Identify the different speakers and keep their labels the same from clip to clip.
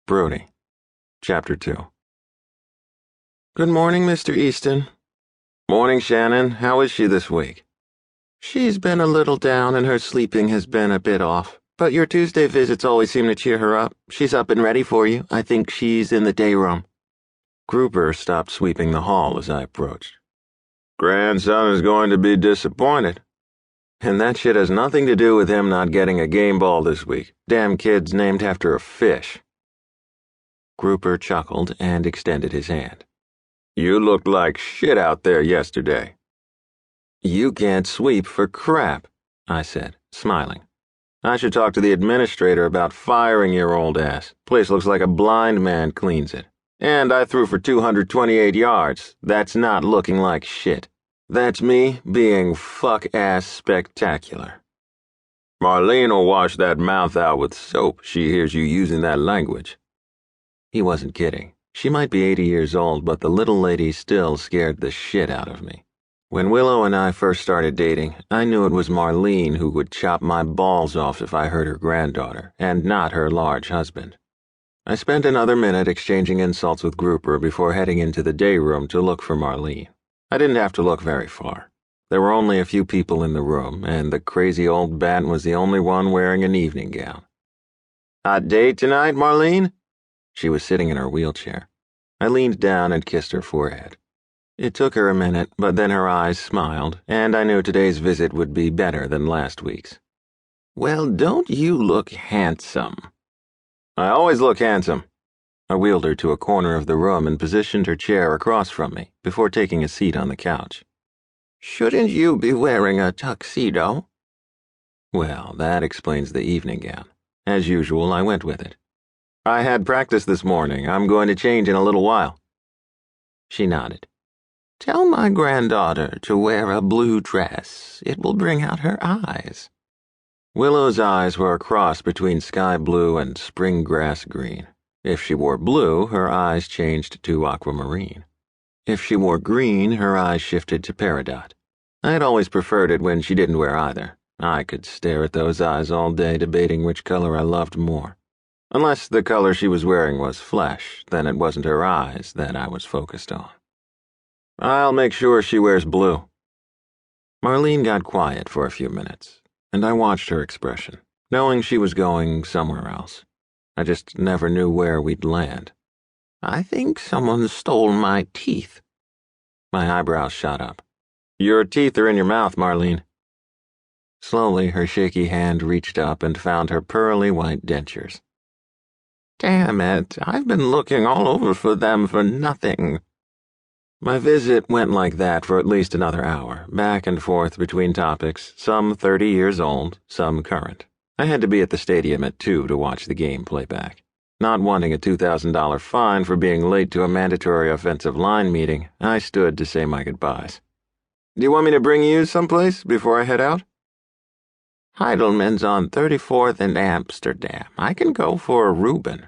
Speaker 1: Brody. Chapter 2. Good morning, Mr. Easton. Morning, Shannon. How is she this week? She's been a little down and her sleeping has been a bit off, but your Tuesday visits always seem to cheer her up. She's up and ready for you. I think she's in the day room. Grouper stopped sweeping the hall as I approached. Grandson is going to be disappointed. And that shit has nothing to do with him not getting a game ball this week. Damn kid's named after a fish. Grouper chuckled and extended his hand. You looked like shit out there yesterday. You can't sweep for crap, I said, smiling. I should talk to the administrator about firing your old ass. Place looks like a blind man cleans it. And I threw for 228 yards. That's not looking like shit. That's me being fuck-ass spectacular. Marlene will wash that mouth out with soap. She hears you using that language. He wasn't kidding. She might be 80 years old, but the little lady still scared the shit out of me. When Willow and I first started dating, I knew it was Marlene who would chop my balls off if I hurt her granddaughter, and not her large husband. I spent another minute exchanging insults with Grouper before heading into the day room to look for Marlene. I didn't have to look very far. There were only a few people in the room, and the crazy old bat was the only one wearing an evening gown. Hot date tonight, Marlene? She was sitting in her wheelchair. I leaned down and kissed her forehead. It took her a minute, but then her eyes smiled, and I knew today's visit would be better than last week's. Well, don't you look handsome? I always look handsome. I wheeled her to a corner of the room and positioned her chair across from me before taking a seat on the couch. Shouldn't you be wearing a tuxedo? Well, that explains the evening gown. As usual, I went with it. I had practice this morning. I'm going to change in a little while. She nodded. Tell my granddaughter to wear a blue dress. It will bring out her eyes. Willow's eyes were a cross between sky blue and spring grass green. If she wore blue, her eyes changed to aquamarine. If she wore green, her eyes shifted to peridot. I had always preferred it when she didn't wear either. I could stare at those eyes all day debating which color I loved more. Unless the color she was wearing was flesh, then it wasn't her eyes that I was focused on. I'll make sure she wears blue. Marlene got quiet for a few minutes, and I watched her expression, knowing she was going somewhere else. I just never knew where we'd land. I think someone stole my teeth. My eyebrows shot up. Your teeth are in your mouth, Marlene. Slowly, her shaky hand reached up and found her pearly white dentures. Damn it, I've been looking all over for them for nothing. My visit went like that for at least another hour, back and forth between topics, some 30 years old, some current. I had to be at the stadium at 2 to watch the game play back. Not wanting a $2,000 fine for being late to a mandatory offensive line meeting, I stood to say my goodbyes. Do you want me to bring you someplace before I head out? Heidelman's on 34th and Amsterdam. I can go for a Reuben.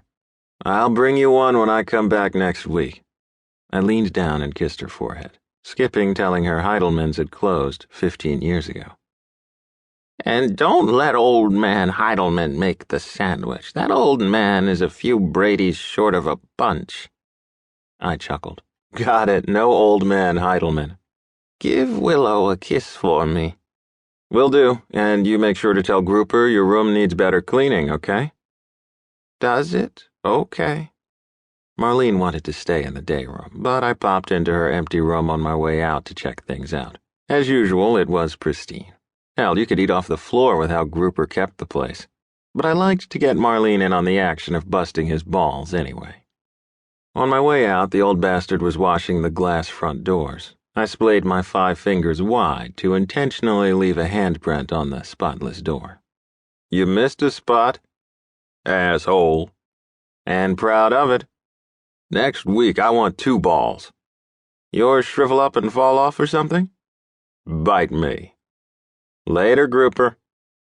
Speaker 1: I'll bring you one when I come back next week. I leaned down and kissed her forehead, skipping telling her Heidelman's had closed 15 years ago. And don't let old man Heidelman make the sandwich. That old man is a few Bradys short of a bunch. I chuckled. Got it, no old man Heidelman. Give Willow a kiss for me. Will do, and you make sure to tell Grouper your room needs better cleaning, okay? Does it? Okay. Marlene wanted to stay in the day room, but I popped into her empty room on my way out to check things out. As usual, it was pristine. Hell, you could eat off the floor with how Grouper kept the place. But I liked to get Marlene in on the action of busting his balls anyway. On my way out, the old bastard was washing the glass front doors. I splayed my 5 fingers wide to intentionally leave a handprint on the spotless door. You missed a spot? Asshole. And proud of it. Next week, I want 2 balls. Yours shrivel up and fall off or something? Bite me. Later, Grouper.